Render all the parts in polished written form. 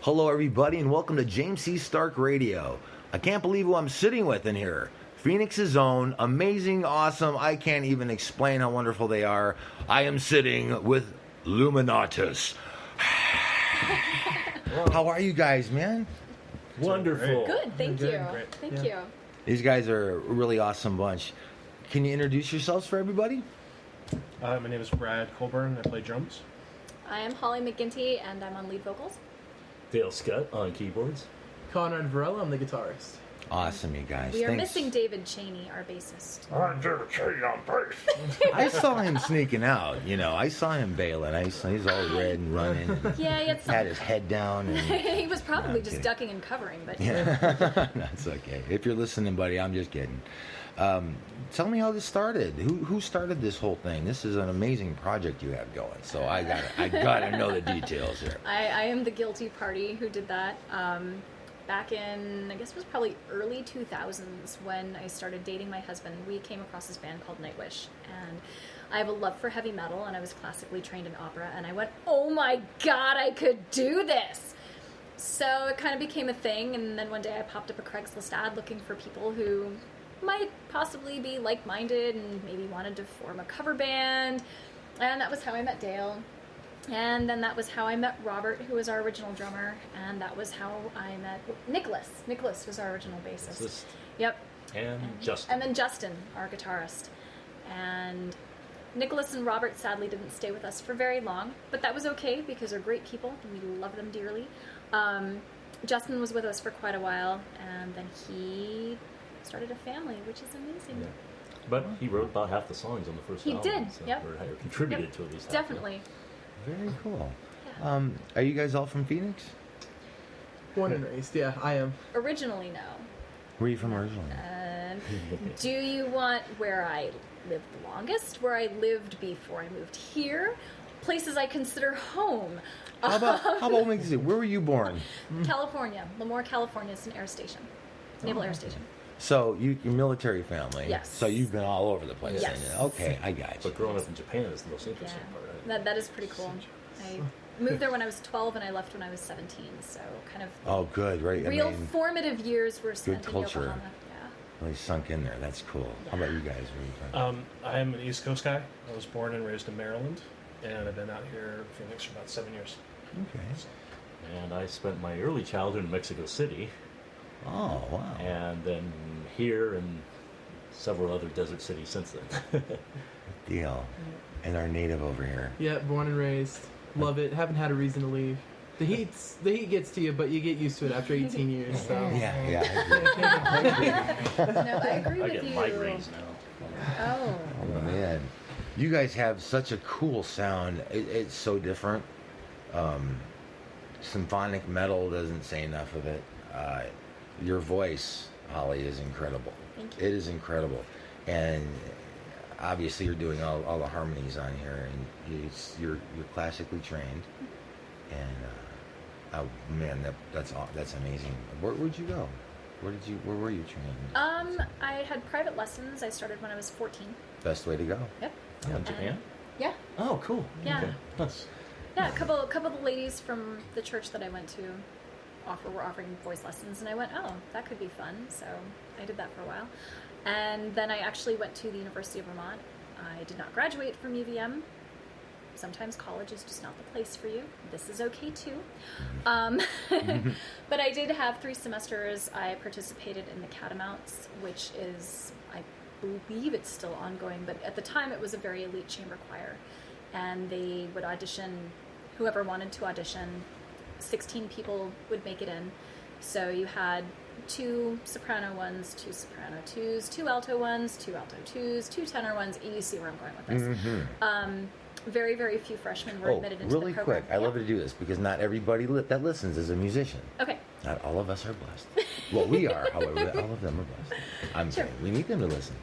Hello, everybody, and welcome to James C. Starke Radio. I can't believe who I'm sitting with in here. Phoenix's own, amazing, awesome, I can't even explain how wonderful they are. I am sitting with LUMINATUS. How are you guys, man? Wonderful. Good, thank you. Great. Thank you. These guys are a really awesome bunch. Can you introduce yourselves for everybody? My name is Brad Colburn. I play drums. I am Holly McGinty, and I'm on lead vocals. Dale Scott on keyboards. Conrad Varela, I'm the guitarist. Awesome, you guys. We are Thanks. missing David Cheney, our bassist. I'm David Cheney on bass. I saw him sneaking out, I saw him bailing. He's all red and running. And Yeah, he had his head down. And, he was probably just kidding. ducking and covering, but yeah. That's okay. If you're listening, buddy, I'm just kidding. Tell me how this started. Who started this whole thing? This is an amazing project you have going. So I gotta know the details here. I am the guilty party who did that. Back in, I guess it was probably early 2000s when I started dating my husband, we came across this band called Nightwish. And I have a love for heavy metal, and I was classically trained in opera, and I went, oh my god, I could do this! So it kind of became a thing, and then one day I popped up a Craigslist ad looking for people who might possibly be like-minded and maybe wanted to form a cover band. And that was how I met Dale. And then that was how I met Robert, who was our original drummer. And that was how I met Nicholas. Nicholas was our original bassist. Yep. And Justin. And then Justin, our guitarist. And Nicholas and Robert sadly didn't stay with us for very long, but that was okay because they're great people and we love them dearly. Justin was with us for quite a while, and then he started a family, which is amazing. Yeah. But he wrote about half the songs on the first album. He did, so, yep. Or contributed to at least half. Definitely. Very cool. Yeah. Are you guys all from Phoenix? Born and raised, yeah, I am. Originally, no. Where are you from originally? Do you want where I lived the longest? Where I lived before I moved here? Places I consider home. How about where were you born? California. Lemoore, California is an air station. Naval Air Station. So you're military family. Yes. So you've been all over the place. Yes. Then. Okay, I got you. But growing up in Japan is the most interesting part, right? That is pretty cool. I moved there when I was 12 and I left when I was 17. So kind of Oh, good, right? real formative years were spent good culture. in Yokohama. Yeah. Really sunk in there. That's cool. How about you guys? Where are you from? I am an East Coast guy. I was born and raised in Maryland, and I've been out here in Phoenix for about 7 years. Okay. So, And I spent my early childhood in Mexico City. Oh, wow. And then here and several other desert cities since then. Good deal. And our native over here. Yeah, born and raised. Love it. Haven't had a reason to leave. The heat gets to you, but you get used to it after 18 years. So. Yeah. No, I agree I with get you. migraines now. Oh. Oh, man. You guys have such a cool sound. It's so different. Symphonic metal doesn't say enough of it. Your voice, Holly, is incredible. Thank you. It is incredible. And obviously you're doing all the harmonies on here, and you're classically trained. And oh man, that's amazing. Where'd you go? Where were you trained? I had private lessons. I started when I was 14. Best way to go. Yep. Oh, in Japan? Yeah. Oh, cool. Yeah. Okay. Nice. Yeah, a couple of the ladies from the church that I went to were offering voice lessons, and I went, oh, that could be fun. So I did that for a while. And then I actually went to the University of Vermont. I did not graduate from UVM. Sometimes college is just not the place for you. This is okay too. But I did have 3 semesters. I participated in the Catamounts, which is, I believe it's still ongoing, but at the time it was a very elite chamber choir. And they would audition, whoever wanted to audition. 16 people would make it in. So you had 2 soprano ones, 2 soprano 2s, 2 alto 1s, 2 alto 2s, 2 tenor 1s. You see where I'm going with this. Mm-hmm. Very, very few freshmen were admitted into really the program. quick. I love to do this because not everybody that listens is a musician. Okay. Not all of us are blessed. Well, we are, however, all of them are blessed. I'm saying we need them to listen.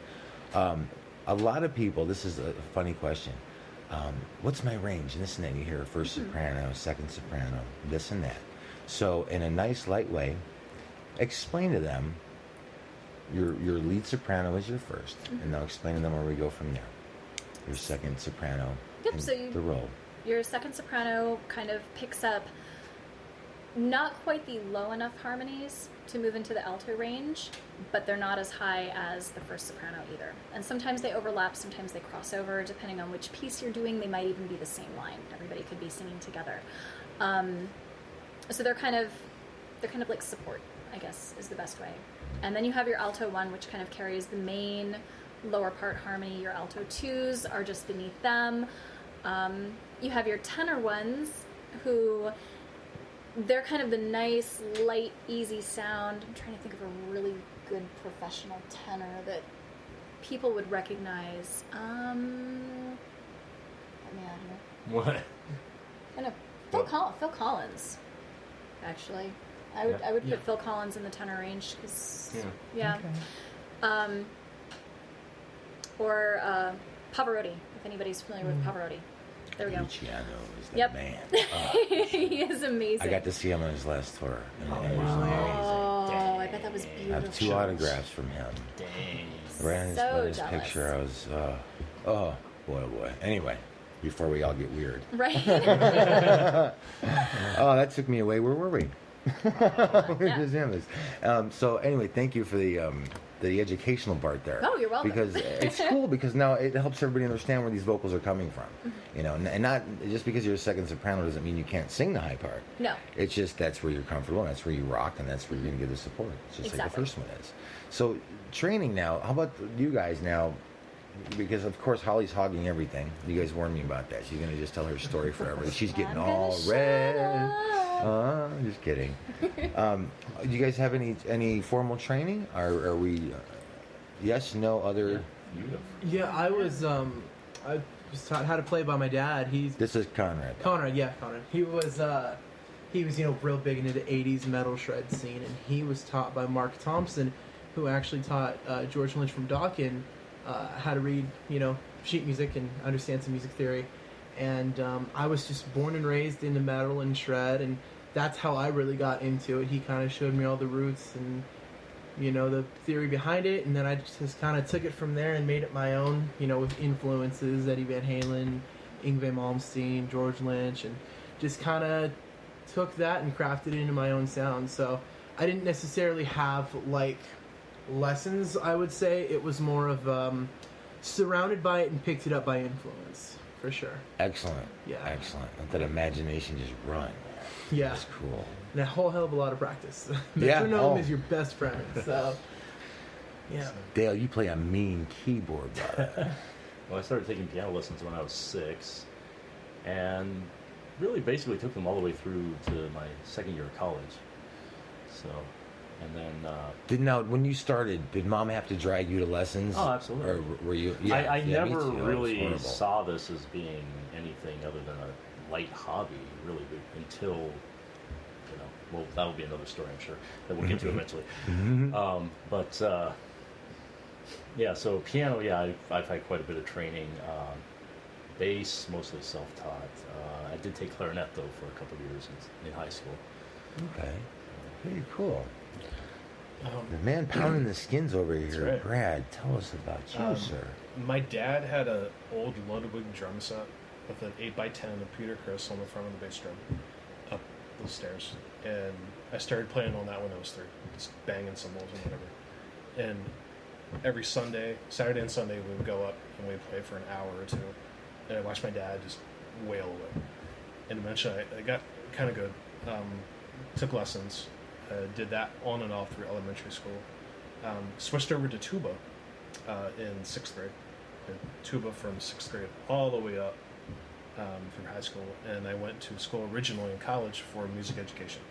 A lot of people, this is a funny question. What's my range? And this and that. You hear first soprano, second soprano, this and that. So in a nice, light way, explain to them your lead soprano is your first, and now explain to them where we go from there. Your second soprano, Yep, so the role. Your second soprano kind of picks up not quite the low enough harmonies to move into the alto range, but they're not as high as the first soprano either. And sometimes they overlap, sometimes they cross over, depending on which piece you're doing. They might even be the same line. Everybody could be singing together. So they're kind of like support, I guess, is the best way. And then you have your alto one, which kind of carries the main lower part harmony. Your alto twos are just beneath them. You have your tenor ones, who they're kind of the nice, light, easy sound. I'm trying to think of a really good professional tenor that people would recognize. Help me out here. What? I know Phil Collins, actually. I would put Phil Collins in the tenor range because Okay. Or Pavarotti, if anybody's familiar with Pavarotti. There we go. Luciano is the Yep. man. He is amazing. I got to see him on his last tour. And it was Oh, amazing. I bet that was I beautiful. have 2 autographs from him. Dang. Right on his, So on his jealous. picture, I was, oh, boy. Anyway, before we all get weird. Right? Oh, that took me away. Where were we? Yeah. So anyway, thank you for the educational part there. Oh, you're welcome. Because it's cool because now it helps everybody understand where these vocals are coming from. You know, and not just because you're a second soprano doesn't mean you can't sing the high part. No. It's just that's where you're comfortable, and that's where you rock, and that's where you're going to give the support. It's just like the Exactly. first one is. So training now, how about you guys now? Because of course Holly's hogging everything. You guys warned me about that. She's going to just tell her story forever. She's getting I'm gonna all shut red. up. Just kidding. Do you guys have any formal training? Are we? Yes, no, other. You have. Yeah, I was taught how to play by my dad. This is Conrad. Conrad. He was real big into the '80s metal shred scene, and he was taught by Mark Thompson, who actually taught George Lynch from Dawkins how to read, sheet music and understand some music theory. And I was just born and raised into metal and shred, and that's how I really got into it. He kind of showed me all the roots and the theory behind it, and then I just kind of took it from there and made it my own, with influences, Eddie Van Halen, Yngwie Malmsteen, George Lynch, and just kind of took that and crafted it into my own sound. So I didn't necessarily have like lessons, I would say. It was more of surrounded by it and picked it up by influence, for sure. Excellent. Yeah. Excellent. Let that imagination just run. Yeah. That's cool. And a whole hell of a lot of practice. Yeah. Metronome Oh. is your best friend. So, yeah. Dale, you play a mean keyboard, brother. Well, I started taking piano lessons when I was 6, and really basically took them all the way through to my second year of college. So, and then When you started, did Mom have to drag you to lessons? Oh, absolutely. Or were you? I me never too. That was really horrible. saw this as being anything other than a light hobby, really, until, well, that'll be another story, I'm sure, that we'll get to eventually. Yeah, so piano, I've had quite a bit of training. Bass, mostly self-taught. I did take clarinet, though, for a couple of years in high school. Okay. Pretty cool. Um, The man pounding the skins over here, right. Brad. Tell us about you, sir. My dad had an old Ludwig drum set with an 8x10 of Peter Criss on the front of the bass drum up the stairs. And I started playing on that when I was 3, just banging cymbals and whatever. And every Sunday, Saturday and Sunday, we would go up and we'd play for an hour or 2. And I watched my dad just wail away. And eventually I got kind of good. Took lessons. Did that on and off through elementary school. Switched over to tuba in 6th grade. Played tuba from 6th grade all the way up through high school. And I went to school originally in college for music education.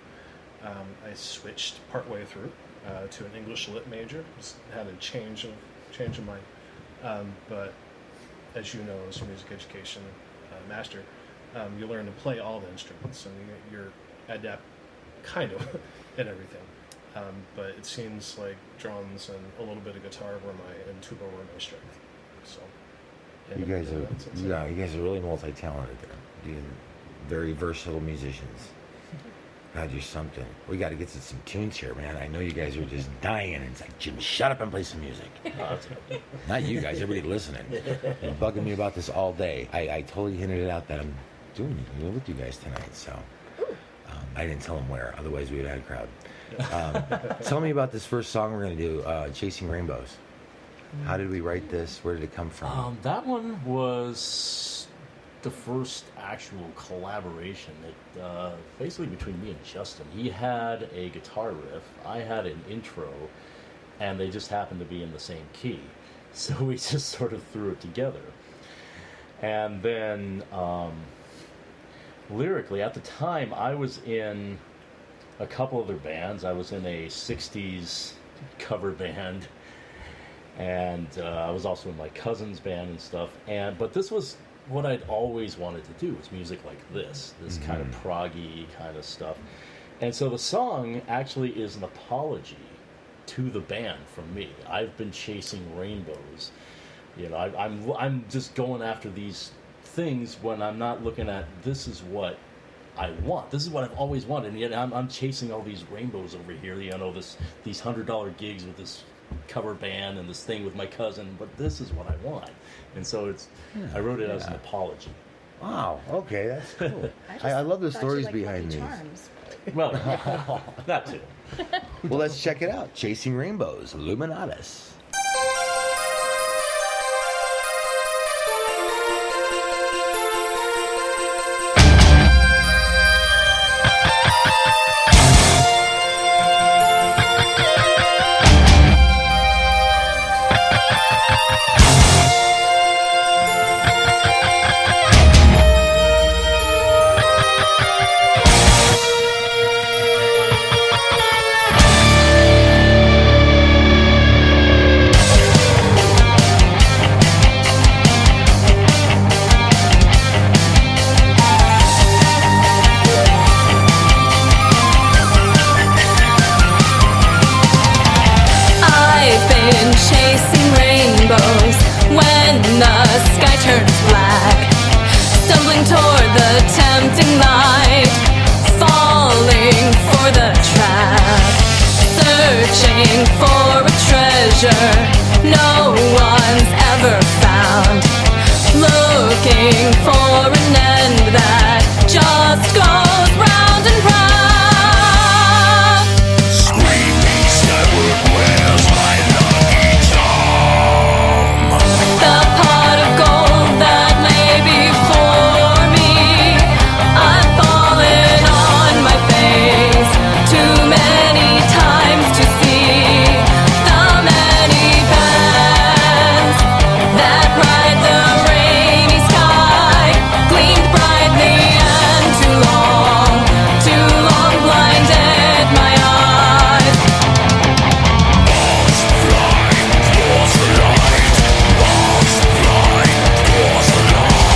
I switched partway through to an English lit major. Just had a change of mind. But as you know, as a music education master, you learn to play all the instruments, and you're adept kind of in everything. But it seems like drums and a little bit of guitar and tuba were my strength. So You guys are, that's it. you guys are really multi-talented there. You're very versatile musicians. God, you're something. We got to get to some tunes here, man. I know you guys are just dying. It's like, Jim, shut up and play some music. Not you guys, everybody listening. You're bugging me about this all day. I totally hinted it out that I'm doing it with you guys tonight. So, I didn't tell him where, otherwise we would have had a crowd. Tell me about this first song we're going to do, Chasing Rainbows. How did we write this? Where did it come from? That one was the first actual collaboration that basically between me and Justin. He had a guitar riff, I had an intro, and they just happened to be in the same key. So we just sort of threw it together. And then lyrically, at the time, I was in a couple other bands. I was in a 60s cover band, and I was also in my cousin's band and stuff. But this was what I'd always wanted to do, was music like this kind of proggy kind of stuff. And so the song actually is an apology to the band from me. I've been chasing rainbows. You know, I'm just going after these things when I'm not looking at, this is what I want. This is what I've always wanted. And yet I'm chasing all these rainbows over here. You know, these $100 gigs with this cover band and this thing with my cousin. But this is what I want. And so I wrote it as an apology. Wow. Okay, that's cool. I love the stories behind these. Well, that too. Well, let's check it out. Chasing Rainbows, Luminatus. No one's ever found, looking for an end that just goes round and round. Screaming skyward, where's my lucky charm? The pot of gold that lay before me, I've fallen on my face too many times to see the many bands that ride the rainy sky, gleamed brightly and too long blinded my eyes. Moths flying towards the light, moths flying towards the light.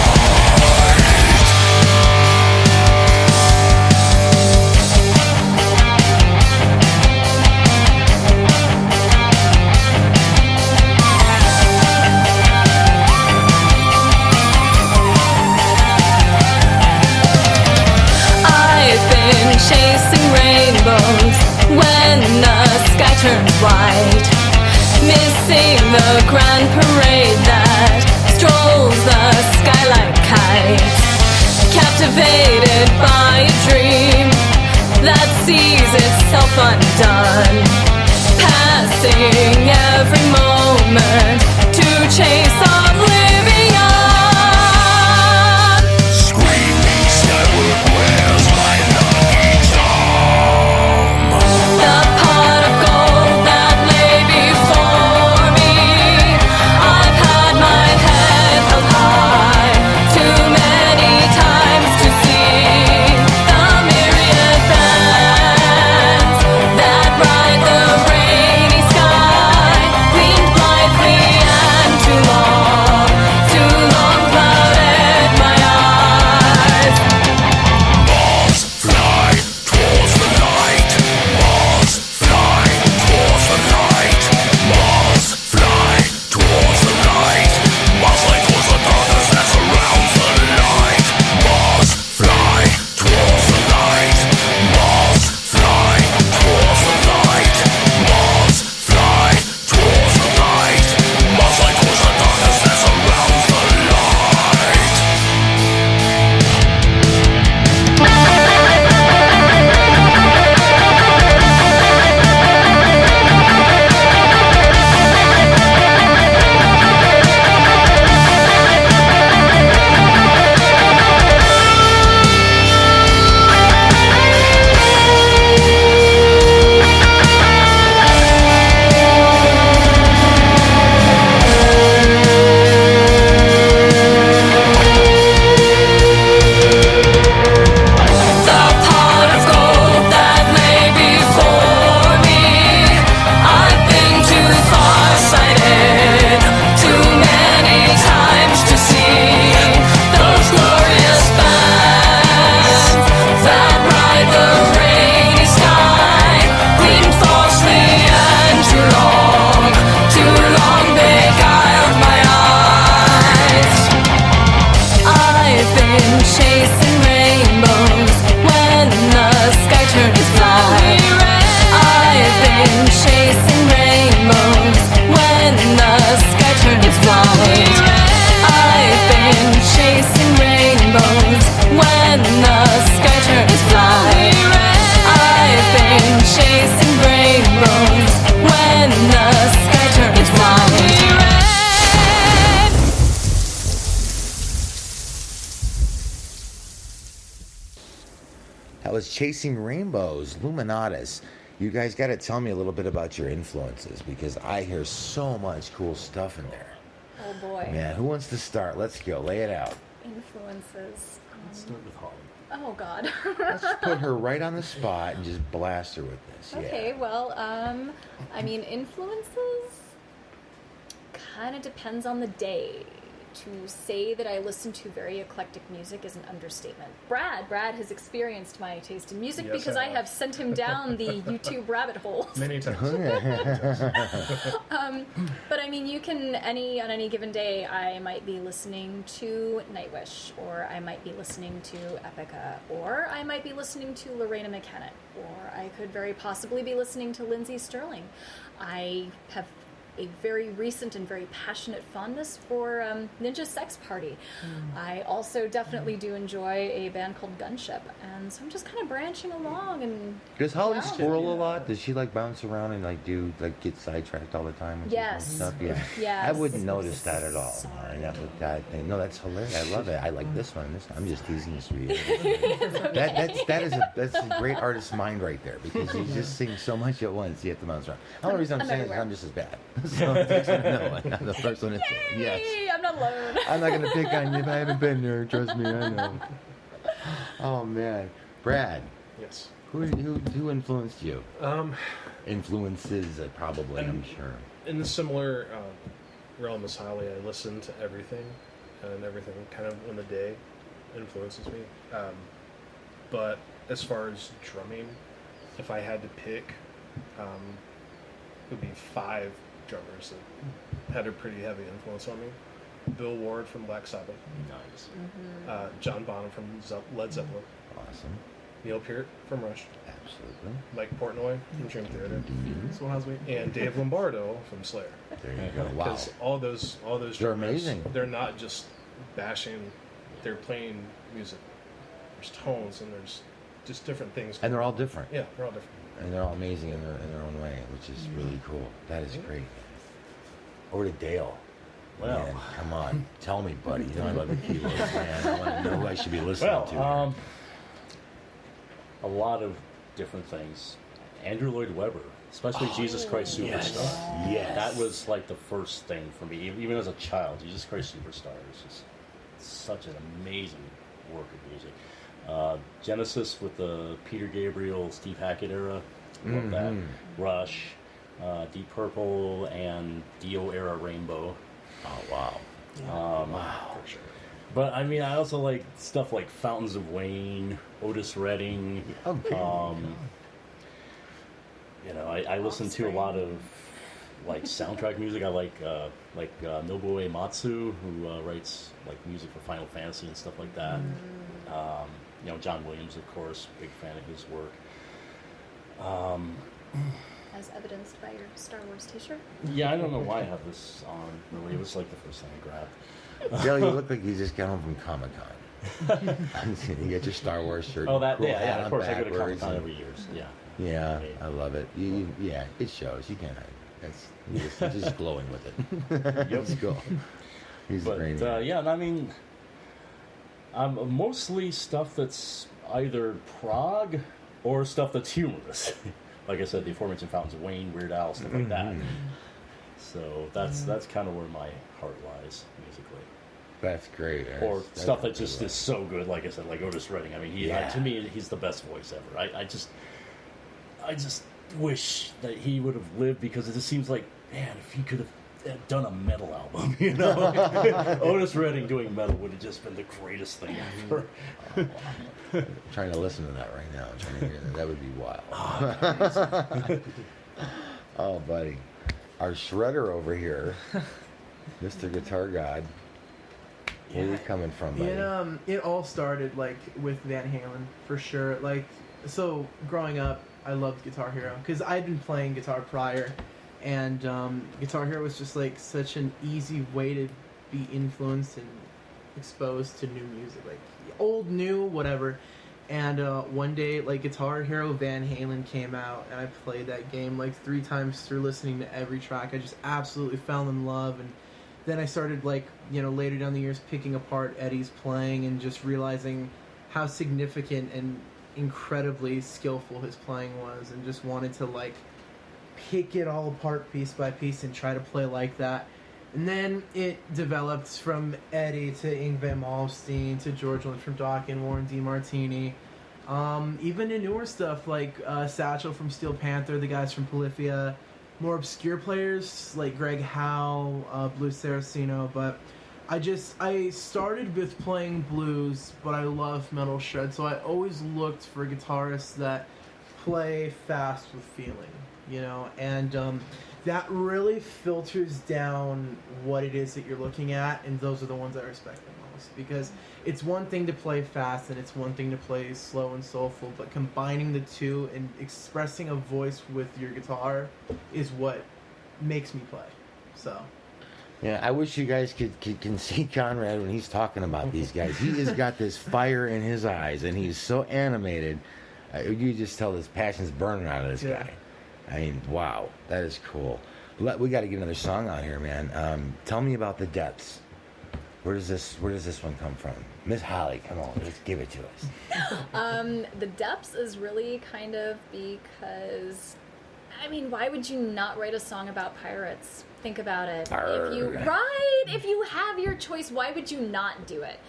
I've been chasing rainbows when the sky turns white, missing the grand parade that strolls the sky like kites, captivated by a dream that sees itself undone, passing every moment to chase on living on. Screaming skyward, where's my lucky charm? The pot of gold that lay before me, I've had my head held high too many times to see the myriad bands that ride the rainy sky, gleamed brightly and too long Chasing Rainbows, Luminatus. You guys got to tell me a little bit about your influences because I hear so much cool stuff in there. Oh boy. Man, who wants to start? Let's go. Lay it out. Influences. Let's start with Holly. Oh God. Let's put her right on the spot and just blast her with this. Okay, Yeah. well, I mean, influences kind of depends on the day. To say that I listen to very eclectic music is an understatement. Brad has experienced my taste in music Yes, because I I have. have sent him down the YouTube rabbit hole. Many times. But I mean, you can on any given day, I might be listening to Nightwish, or I might be listening to Epica, or I might be listening to Lorena McKennitt, or I could very possibly be listening to Lindsay Sterling. I have a very recent and very passionate fondness for Ninja Sex Party. I also definitely do enjoy a band called Gunship, and so I'm just kind of branching along. And Does Holly Wow. squirrel a lot? Does she like bounce around and like get sidetracked all the time? When she's doing Yes. Stuff? Yeah. Yes. I wouldn't notice that at all. Sorry. That thing. No, that's hilarious. I love it. I like this one. I'm just teasing you, sweetie. That's a great artist's mind right there because you just sing so much at once. You have to bounce around. The only reason I'm I'm saying is everywhere. I'm just as bad. So it takes one to know one. I'm the first one to say it. Yes. Yay, I'm not alone. I'm not gonna pick on you if I haven't been there. Trust me, I know. Oh man, Brad, Yes. who influenced you? Influences, probably. I'm And- sure. In the similar realm as Holly, I listen to everything, and everything kind of in the day influences me. But as far as drumming, if I had to pick, it would be 5 drummers that had a pretty heavy influence on me. Bill Ward from Black Sabbath, Nice. John Bonham from Led Zeppelin, Awesome. Neil Peart from Rush, Absolutely. Mike Portnoy from Dream Theater, That's what I was waiting. and Dave Lombardo from Slayer. There you go. Wow. Because all those They're drummers, amazing. They're not just bashing; they're playing music. There's tones and there's just different things. And they're all different. Yeah, they're all different. And they're all amazing in their own way, which is really cool. That is great. Over to Dale. Well. Man, come on. Tell me, buddy. You know I love the keywords, man. I want to know who I should be listening to. Well, a lot of different things. Andrew Lloyd Webber, especially Jesus Christ Superstar. yes. Yes. That was like the first thing for me, even as a child. Jesus Christ Superstar is just such an amazing work of music. Genesis with the Peter Gabriel, Steve Hackett era, love that. Rush, Deep Purple, and Dio era Rainbow. Oh, wow. For sure. But I mean, I also like stuff like Fountains of Wayne, Otis Redding. Okay. I listen to a lot of like soundtrack music. I like Nobuo Uematsu, who writes like music for Final Fantasy and stuff like that. John Williams, of course, big fan of his work. As evidenced by your Star Wars t-shirt. Yeah, I don't know why I have this on. Really, it was like the first thing I grabbed. Dale, you look like you just got home from Comic-Con. You got your Star Wars shirt. Oh, that cool yeah, hat of on course. I go to backwards Comic-Con and- every year. So, yeah. Yeah, I love it. Yeah, it shows. You can't hide it. You're just glowing with it. It's cool. He's But great. yeah, and I mean, mostly stuff that's either prog or stuff that's humorous. Like I said, the aforementioned Fountains of Wayne, Weird Al, stuff like that. So that's kind of where my heart lies musically. That's great. Or That's stuff that really just cool. is so good, like I said, like Otis Redding. I mean, to me, he's the best voice ever. I just wish that he would have lived because it just seems like, man, if he could have done a metal album, Otis Redding doing metal would have just been the greatest thing ever. Trying to listen to that right now. I'm trying to hear that. That would be wild. Oh, buddy. Our shredder over here, Mr. Guitar God. Where are you coming from, buddy? It all started like with Van Halen for sure. Like, so growing up, I loved Guitar Hero because I'd been playing guitar prior, and Guitar Hero was just like such an easy way to be influenced and exposed to new music, like old, new, whatever. And one day, like Guitar Hero Van Halen came out, and I played that game like 3 times through listening to every track. I just absolutely fell in love, and then I started like, later down the years picking apart Eddie's playing and just realizing how significant and incredibly skillful his playing was, and just wanted to like pick it all apart piece by piece and try to play like that. And then it developed from Eddie to Yngwie Malmsteen to George Lynch from Dokken, Warren DeMartini, even to newer stuff like Satchel from Steel Panther, the guys from Polyphia, more obscure players like Greg Howe, Blue Saraceno. But I started with playing blues, but I love metal shred, so I always looked for guitarists that play fast with feeling, you know, and that really filters down what it is that you're looking at, and those are the ones I respect the most, because it's one thing to play fast and it's one thing to play slow and soulful, but combining the two and expressing a voice with your guitar is what makes me play. So yeah, I wish you guys can see Conrad when he's talking about these guys. He has got this fire in his eyes, and he's so animated. You just tell this passion's burning out of this guy. I mean, wow, that is cool. We got to get another song on here, man. Tell me about The Depths. Where does this one come from? Miss Holly, come on, let's give it to us. The Depths is really kind of because, I mean, why would you not write a song about pirates? Think about it. If you have your choice, why would you not do it?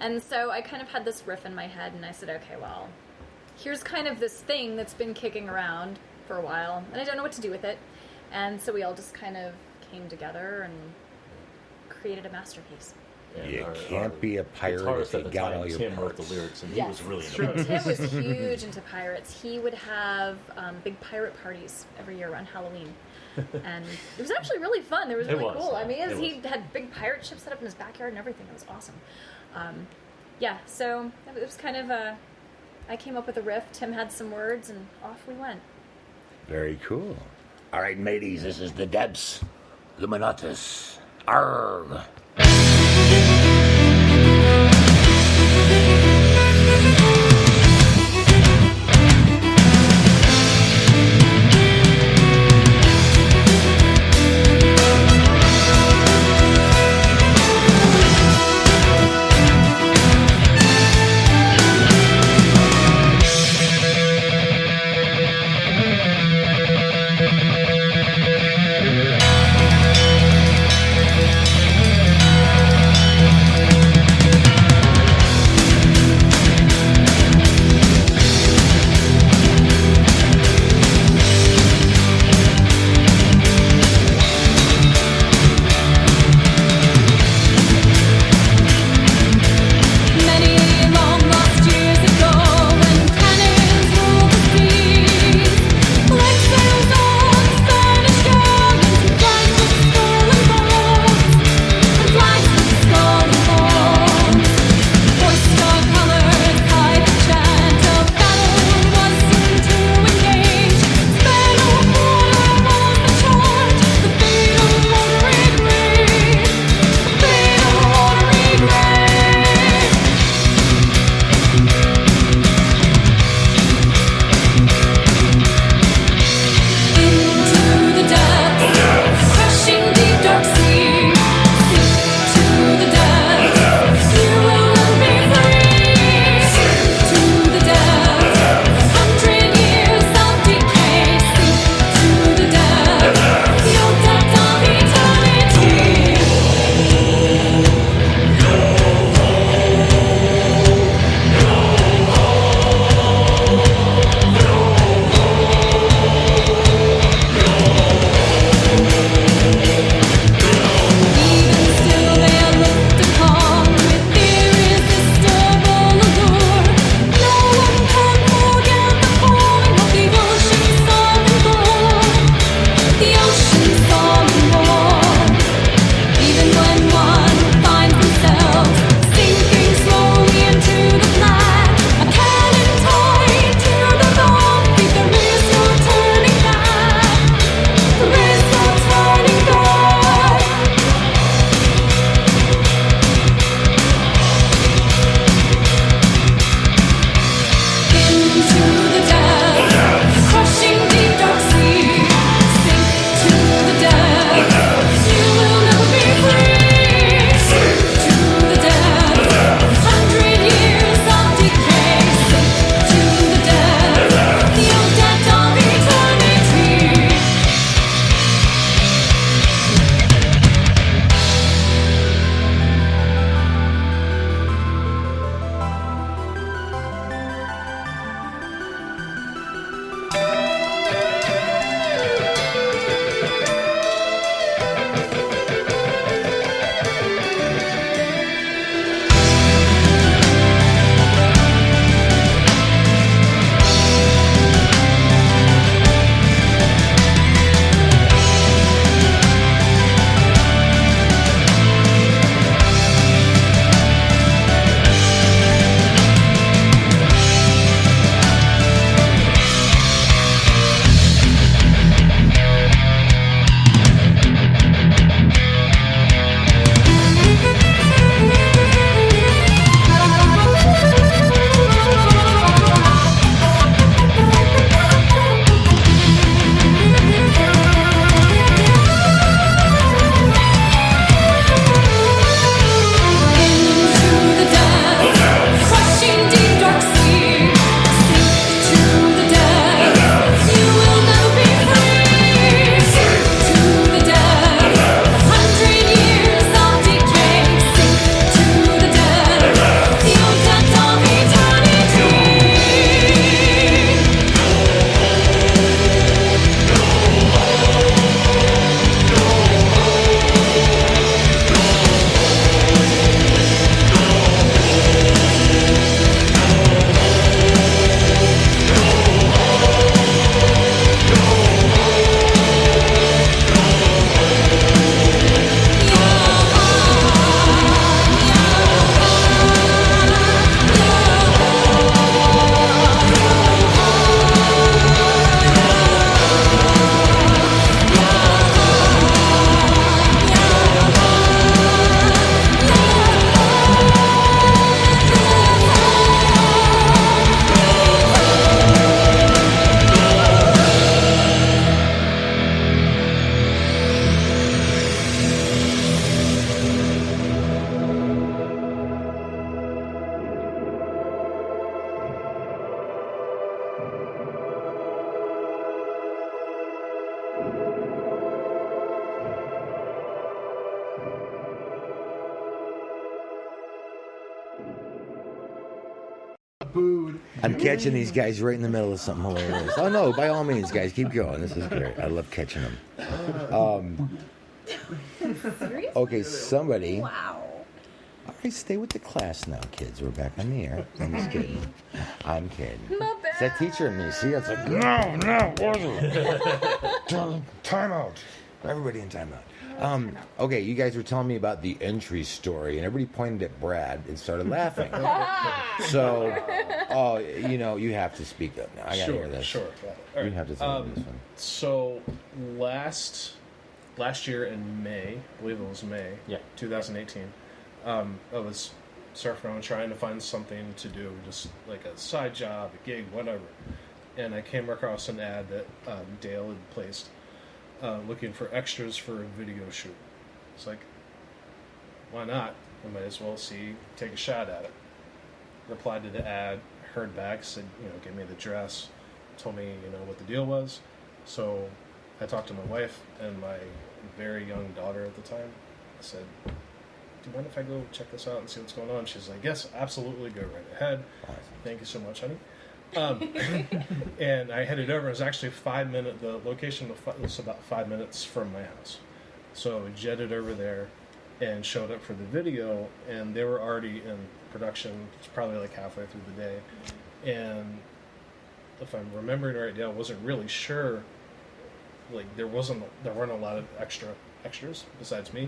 And so I kind of had this riff in my head, and I said, okay, well, here's kind of this thing that's been kicking around for a while, and I don't know what to do with it. And so we all just kind of came together and created a masterpiece. You can't be a pirate if you got all your Tim wrote parts. the lyrics, and Yes. he was really Sure. into it. Tim was huge into pirates. He would have big pirate parties every year around Halloween. And it was actually really fun. It was It really was, cool. I yeah, mean, it he had big pirate ships set up in his backyard and everything. It was awesome. Yeah, so it was kind of I came up with a riff. Tim had some words, and off we went. Very cool. All right, mateys, this is The Depths. Luminatus. Arrgh. I'm catching these guys right in the middle of something hilarious. Oh no! By all means, guys, keep going. This is great. I love catching them. Seriously? Okay, somebody. Wow. All right, stay with the class now, kids. We're back on the air. I'm just kidding. I'm kidding. My It's that teacher in me. See, it's like, no, time out. Everybody in timeout. Okay, you guys were telling me about the entry story, and everybody pointed at Brad and started laughing. So, you have to speak up now. I gotta hear this. Sure. Yeah. All You right. have to tell me this one. So last year in May, I believe it was May, 2018, I was surfing around trying to find something to do, just like a side job, a gig, whatever. And I came across an ad that Dale had placed looking for extras for a video shoot. It's like, why not? I might as well take a shot at it. Replied to the ad, heard back, said, give me the address, told me, what the deal was. So I talked to my wife and my very young daughter at the time. I said, do you mind if I go check this out and see what's going on? She's like, yes, absolutely, go right ahead. Awesome. Thank you so much, honey. And I headed over. It was actually the location was about 5 minutes from my house. So I jetted over there and showed up for the video, and they were already in production. It's probably like halfway through the day. And if I'm remembering right, Dale wasn't really sure. Like there weren't a lot of extras besides me,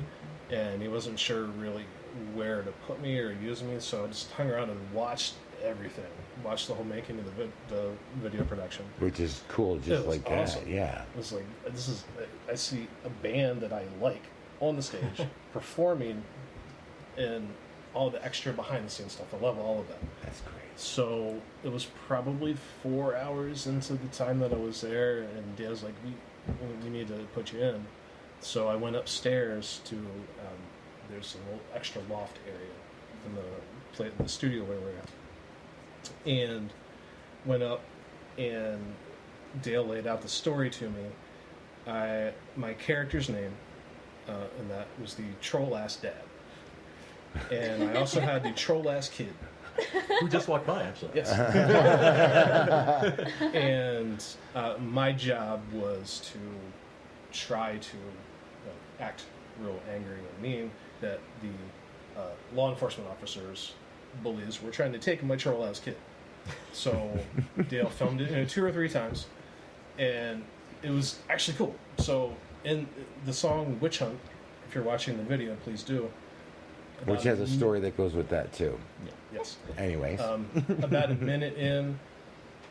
and he wasn't sure really where to put me or use me. So I just hung around and watched everything. Watched the whole making of the video production, Which is cool, just like awesome. that. Yeah. It was like I see a band that I like on the stage performing, and all the extra behind the scenes stuff. I love all of that. That's great. So it was probably 4 hours into the time that I was there, and Dale's like, we need to put you in. So I went upstairs to, there's a little extra loft area in the studio where we're at. And went up, and Dale laid out the story to me. My character's name, and that was the troll-ass dad. And I also had the troll-ass kid. Who just walked by, actually. Yes. And my job was to try to act real angry and mean that the law enforcement officers, bullies, were trying to take my troll-ass kid. So Dale filmed it 2 or 3 times, and it was actually cool. So in the song Witch Hunt, if you're watching the video, please do. Which has a story that goes with that, too. Yes. Anyways. About a minute in,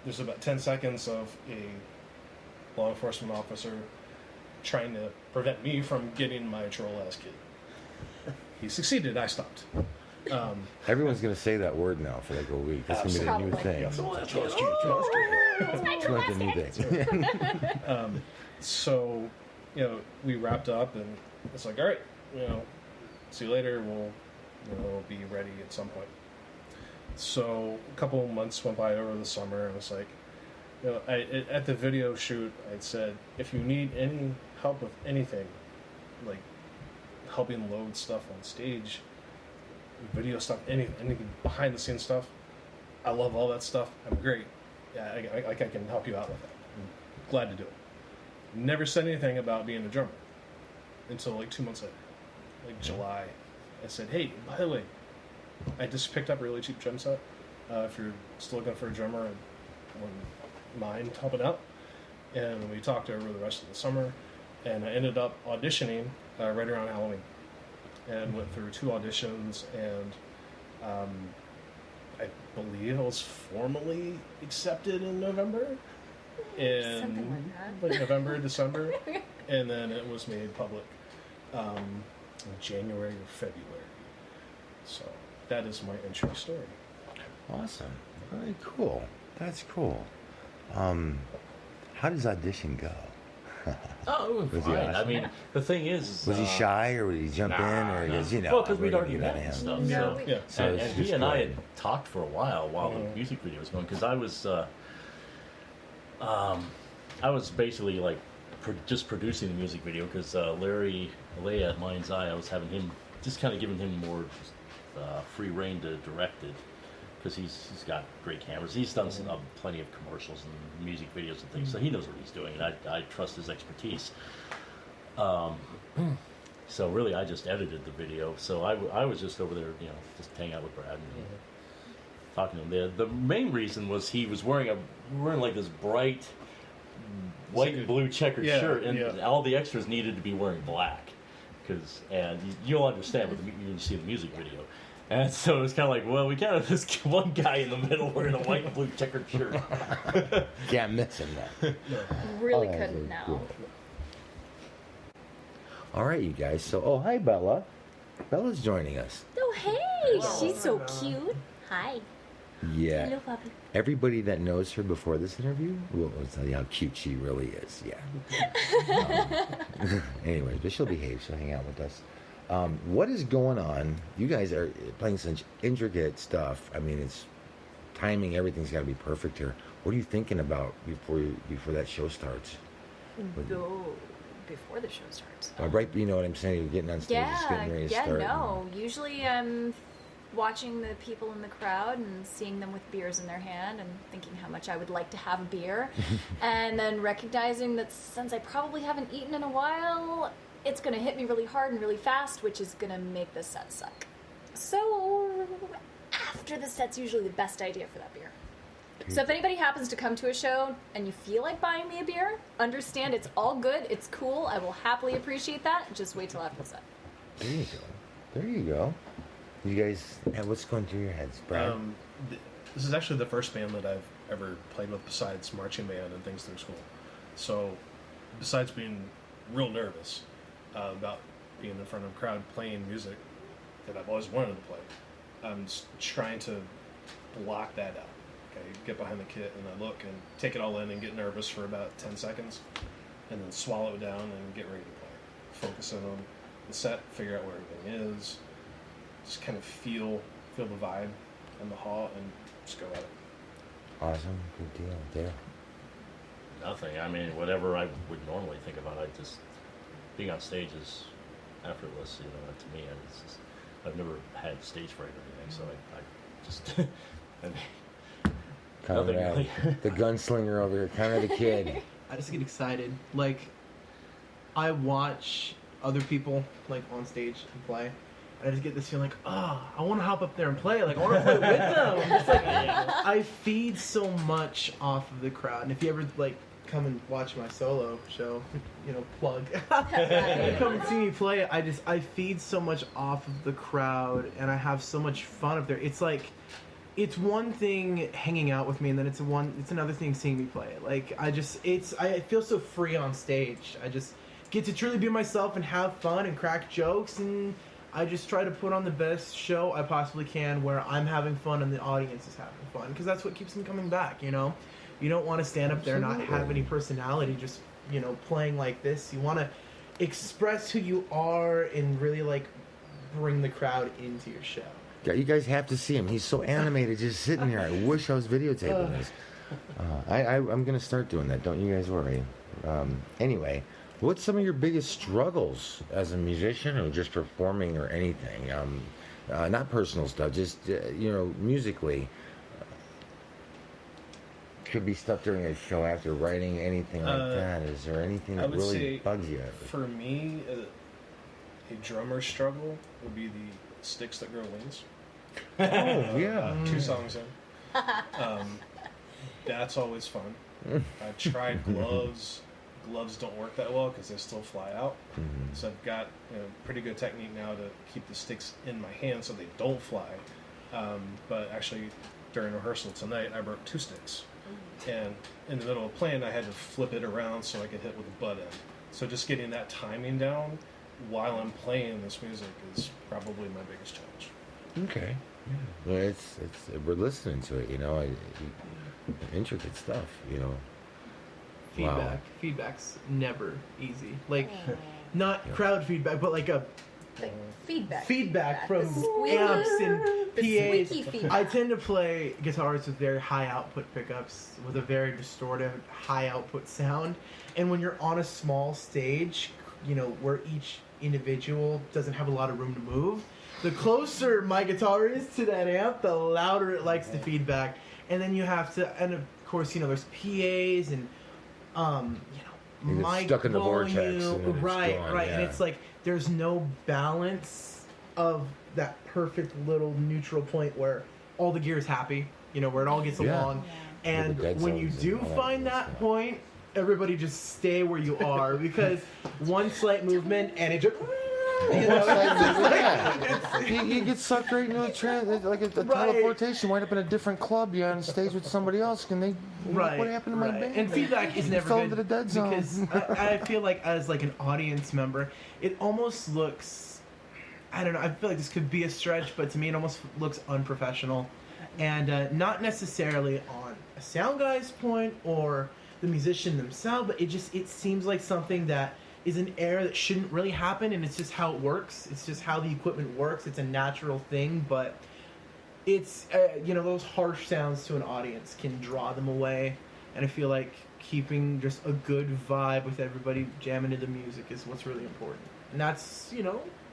there's about 10 seconds of a law enforcement officer trying to prevent me from getting my troll-ass kid. He succeeded. I stopped. Everyone's going to say that word now for like a week. That's going to be the new Probably. thing. It's like the new thing. So, we wrapped up, and it's like, all right, see you later. We'll be ready at some point. So a couple of months went by over the summer, and it's like, at the video shoot, I'd said, if you need any help with anything, like helping load stuff on stage, video stuff, anything behind the scenes stuff, I love all that stuff. I'm great. Yeah, I can help you out with that. I'm glad to do it. Never said anything about being a drummer until like 2 months later, like July. I said, hey, by the way, I just picked up a really cheap drum set. If you're still looking for a drummer, I wouldn't mind helping out. And we talked over the rest of the summer, and I ended up auditioning right around Halloween, and went through 2 auditions, and I believe I was formally accepted in November. Something like that. November, December, and then it was made public in January or February. So that is my entry story. Awesome. Very cool. That's cool. How does audition go? Oh, it was Was he fine. awesome? I mean, the thing is... Was he shy, or would he jump in, or he goes, Well, because we'd we're already gonna met do and that stuff. No. So, Yeah. So and it's he just and I great. had talked for a while the music video was going, because I was basically like just producing the music video, because Larry Alea at Mind's Eye, I was having him, just kind of giving him more free reign to direct it. because he's got great cameras. He's done some, plenty of commercials and music videos and things, so he knows what he's doing, and I trust his expertise. So really, I just edited the video. So I was just over there, just hanging out with Brad and talking to him. The main reason was he was wearing like this bright white and blue checkered shirt, and all the extras needed to be wearing black, and you'll understand when you see the music video. And so it was kind of like, well, we kind of this one guy in the middle wearing a white and blue checkered shirt. Can't miss him that. Really Oh, couldn't that's now. cool. All right, you guys. So, hi, Bella. Bella's joining us. Oh, hey, she's so cute. Hi. Yeah. Hello, puppy. Everybody that knows her before this interview will tell you how cute she really is. Yeah. Anyways, but she'll behave. She'll hang out with us. What is going on? You guys are playing such intricate stuff. I mean, it's timing. Everything's got to be perfect here. What are you thinking about before that show starts? Before the show starts. Right, you know what I'm saying? You're getting on stage, just getting ready to start. No. Usually I'm watching the people in the crowd and seeing them with beers in their hand and thinking how much I would like to have a beer. And then recognizing that since I probably haven't eaten in a while, it's going to hit me really hard and really fast, which is going to make the set suck. So after the set's usually the best idea for that beer. So if anybody happens to come to a show and you feel like buying me a beer, understand it's all good, it's cool, I will happily appreciate that. Just wait till after the set. There you go. There you go. You guys, what's going through your heads, Brad? This is actually the first band that I've ever played with besides marching band and things through school. So besides being real nervous about being in front of a crowd playing music that I've always wanted to play, I'm just trying to block that out. Okay, get behind the kit and I look and take it all in and get nervous for about 10 seconds and then swallow it down and get ready to play. Focus in on the set, figure out where everything is, just kind of feel the vibe and the hall and just go at it. Awesome. Good deal. There. Nothing. I mean, whatever I would normally think about, being on stage is effortless, to me. And it's just, I've never had stage fright or anything, so I just, I mean, Conrad, really. the gunslinger over here, Conrad the kid. I just get excited. Like, I watch other people, like, on stage and play, and I just get this feeling like, I want to hop up there and play. Like, I want to play with them. I'm just like, I feed so much off of the crowd. And if you ever, like, come and watch my solo show, plug. Come and see me play. I feed so much off of the crowd, and I have so much fun up there. It's like, it's one thing hanging out with me, and then it's another thing seeing me play. Like, I feel so free on stage. I just get to truly be myself and have fun and crack jokes, and I just try to put on the best show I possibly can where I'm having fun and the audience is having fun, because that's what keeps them coming back, You don't want to stand up there and not have any personality, just, playing like this. You want to express who you are and really, like, bring the crowd into your show. Yeah, you guys have to see him. He's so animated just sitting here. I wish I was videotaping this. I'm going to start doing that. Don't you guys worry. Anyway, what's some of your biggest struggles as a musician or just performing or anything? Not personal stuff, just, musically. Could be stuff during a show after writing, anything like that. Is there anything that really bugs you? For me, a drummer's struggle would be the sticks that grow wings. Oh, yeah. 2 songs in. That's always fun. I've tried gloves. Gloves don't work that well because they still fly out. Mm-hmm. So I've got pretty good technique now to keep the sticks in my hand so they don't fly. But actually, during rehearsal tonight, I broke 2 sticks. And in the middle of playing, I had to flip it around so I could hit with the butt end. So just getting that timing down while I'm playing this music is probably my biggest challenge. Okay. Yeah. Well, it's we're listening to it, intricate stuff, Feedback. Wow. Feedback's never easy. Like, not crowd feedback, but like a feedback from amps and PAs. Feedback. I tend to play guitars with very high output pickups with a very distorted, high output sound. And when you're on a small stage, where each individual doesn't have a lot of room to move. The closer my guitar is to that amp, the louder it likes the feedback. And then you have to, and of course, there's PAs and, You get mic stuck in the vortex, volume, and then it's right, gone, right, yeah. and it's like there's no balance of that perfect little neutral point where all the gear is happy, where it all gets Yeah. along. Yeah. And With the dead when you zones do and all find that that stuff. point, everybody just stay where you are because one slight movement and it just. You get sucked right into like a teleportation, wind up in a different club, you're on stage with somebody else, and they, Right. what happened to my band? And feedback is never fell good into the dead zone. because I feel like as like an audience member, it almost looks. I don't know. I feel like this could be a stretch, but to me, it almost looks unprofessional, and not necessarily on a sound guy's point or the musician themselves, but it seems like something that is an error that shouldn't really happen, and it's just how it works. It's just how the equipment works. It's a natural thing, but it's those harsh sounds to an audience can draw them away, and I feel like keeping just a good vibe with everybody jamming to the music is what's really important, and that's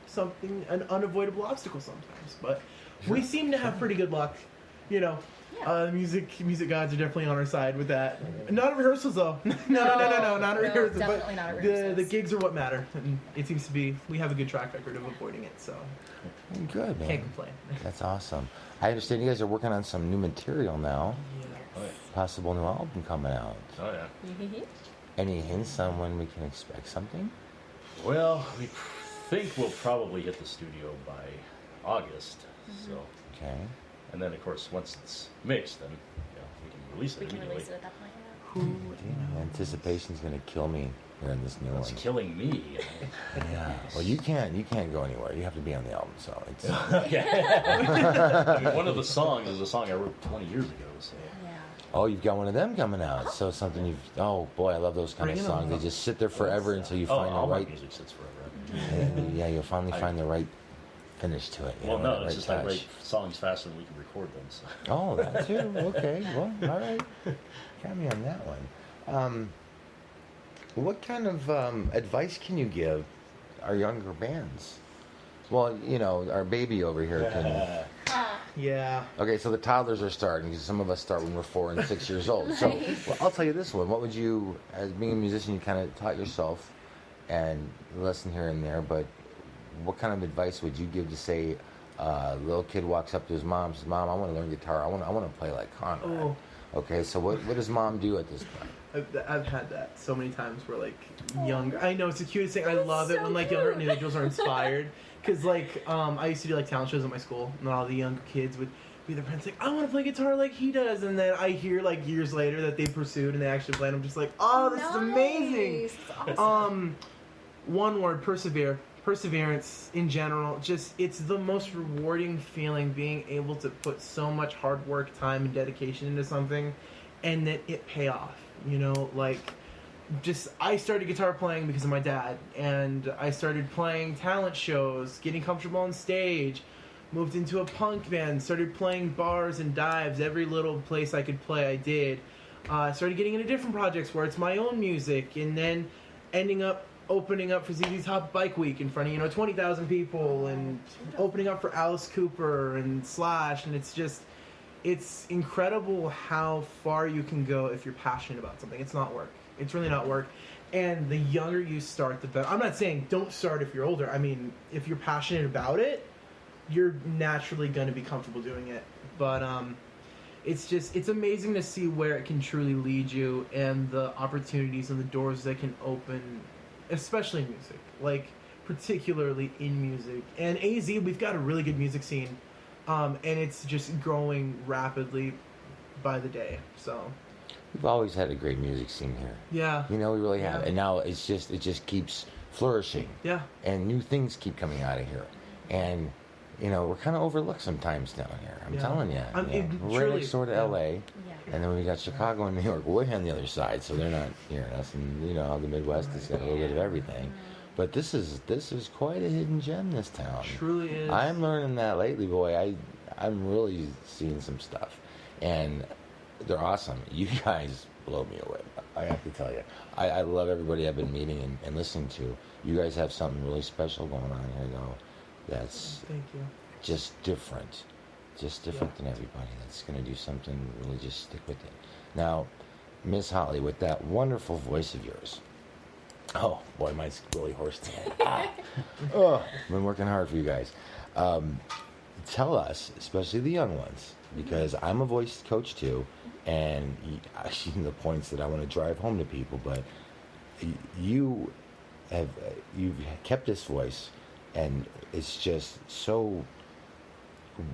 something, an unavoidable obstacle sometimes, but we seem to have pretty good luck. Music gods are definitely on our side with that. Not at rehearsals though. No, not at rehearsals. Definitely But not at rehearsals. the gigs are what matter, and it seems to be we have a good track record of avoiding it, so Good, man. can't complain. That's awesome. I understand you guys are working on some new material now. Oh, yeah. Possible new album coming out. Oh, yeah. Any hints on when we can expect something? Well, we think we'll probably hit the studio by August. So, Okay. and then of course once it's mixed, then we can release it We can immediately. release it at that point. Damn, anticipation's gonna kill me hearing this new It's one. killing me. Yeah. Well, you can't go anywhere. You have to be on the album, so it's. I mean, one of the songs is a song I wrote 20 years ago. So. Yeah. Oh, you've got one of them coming out. So something you've. Oh boy, I love those kind of Bring it on. songs. They just sit there forever until you find all the my right. music sits forever. Yeah, you'll finally find the right finish to it. Well, the no, right it's just I touch. write songs faster than we can record them. So. Oh, that too. Okay. Well, all right. Got me on that one. What kind of advice can you give our younger bands? Well, our baby over here can. Yeah. Okay, so the toddlers are starting because some of us start when we're 4 and 6 years old. So well, I'll tell you this one. What would you, as being a musician, you kind of taught yourself and lesson here and there, but what kind of advice would you give to, say, a little kid walks up to his mom and says, Mom, I want to learn guitar. I want to play like Conrad. Oh. Okay, so what does mom do at this point? I've had that so many times where younger. I know it's the cutest thing. I love it so when younger individuals are inspired. Because I used to do talent shows at my school, and all the younger kids would be their friends I want to play guitar like he does, and then I hear years later that they pursued and they actually played. I'm just oh, this is amazing. Nice. That's awesome. One word: persevere. Perseverance in general, it's the most rewarding feeling being able to put so much hard work, time, and dedication into something, and that it pay off. I started guitar playing because of my dad, and I started playing talent shows, getting comfortable on stage, moved into a punk band, started playing bars and dives, every little place I could play I did. Started getting into different projects where it's my own music, and then ending up opening up for ZZ Top Bike Week in front of 20,000 people, and opening up for Alice Cooper and Slash, and it's incredible how far you can go if you're passionate about something. It's not work. It's really not work. And the younger you start, the better. I'm not saying don't start if you're older. I mean, if you're passionate about it, you're naturally going to be comfortable doing it. But it's amazing to see where it can truly lead you, and the opportunities and the doors that can open, especially in music, particularly in music. And AZ, we've got a really good music scene, and it's just growing rapidly by the day. So We've always had a great music scene here. yeah, We really have. Yeah. And now it just keeps flourishing. yeah, And new things keep coming out of here. And, we're kind of overlooked sometimes down here. I'm Yeah. telling you. We're truly, right next door to yeah. LA. Yeah. And then we got Chicago and New York way on the other side, so they're not hearing us. And how the Midwest has got a little bit of everything. But this is quite a hidden gem, this town. truly is. I'm learning that lately, boy. I'm really seeing some stuff, and they're awesome. You guys blow me away. I have to tell you, I love everybody I've been meeting and listening to. You guys have something really special going on here, though. That's Thank you. just different than everybody. That's going to do something, really just stick with it. Now, Miss Holly, with that wonderful voice of yours. Oh, boy, mine's really hoarse today. Oh, I've been working hard for you guys. Tell us, especially the young ones, because I'm a voice coach too, and I've seen the points that I want to drive home to people, but you've kept this voice, and it's just so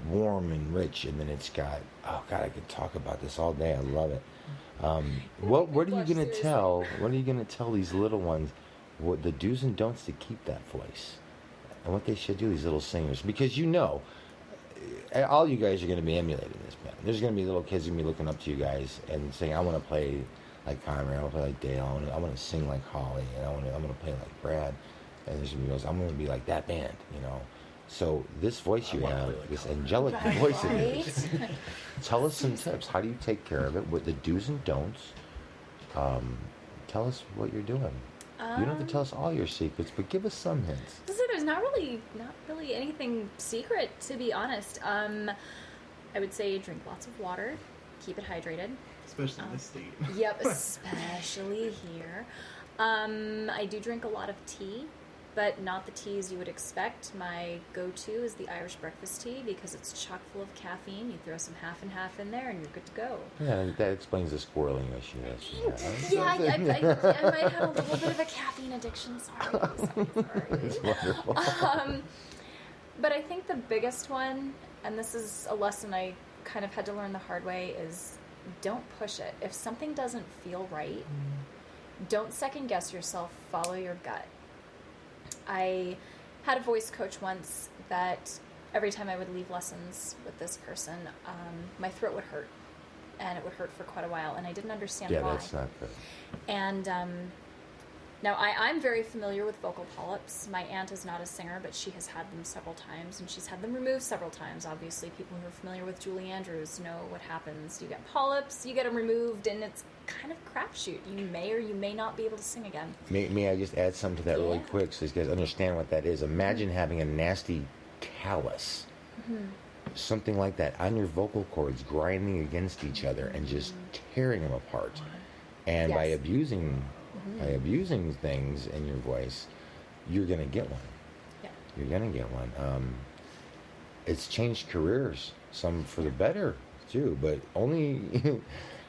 warm and rich, and then it's got, oh God, I could talk about this all day. I love it. What are you gonna tell? What are you gonna tell these little ones? What the do's and don'ts to keep that voice, and what they should do? These little singers, because all you guys are gonna be emulating this band. There's gonna be little kids gonna be looking up to you guys and saying, "I want to play like Conrad. I want to play like Dale. I want to sing like Holly. And I'm gonna play like Brad." And there's gonna be those, "I'm gonna be like that band," So this voice you have, this angelic voice of yours, tell us some tips. How do you take care of it? What the do's and don'ts? Tell us what you're doing. You don't have to tell us all your secrets, but give us some hints. There's not really anything secret, to be honest. I would say drink lots of water, keep it hydrated. Especially in this state. Yep, especially here. I do drink a lot of tea, but not the teas you would expect. My go-to is the Irish breakfast tea because it's chock full of caffeine. You throw some half and half in there and you're good to go. Yeah, that explains the squirreling issue that she has. Yeah, I might have a little bit of a caffeine addiction. Sorry. It's wonderful. But I think the biggest one, and this is a lesson I kind of had to learn the hard way, is don't push it. If something doesn't feel right, don't second guess yourself. Follow your gut. I had a voice coach once that every time I would leave lessons with this person, my throat would hurt, and it would hurt for quite a while, and I didn't understand why. Yeah, that's not good. And now I'm very familiar with vocal polyps. My aunt is not a singer, but she has had them several times, and she's had them removed several times. Obviously, people who are familiar with Julie Andrews know what happens. You get polyps, you get them removed, and it's kind of crapshoot. You may or you may not be able to sing again. May I just add something to that really quick so you guys understand what that is? Imagine having a nasty callus, something like that, on your vocal cords, grinding against each other and just tearing them apart. And by abusing things in your voice, you're going to get one. Yeah. You're going to get one. It's changed careers, some for the better too, but only...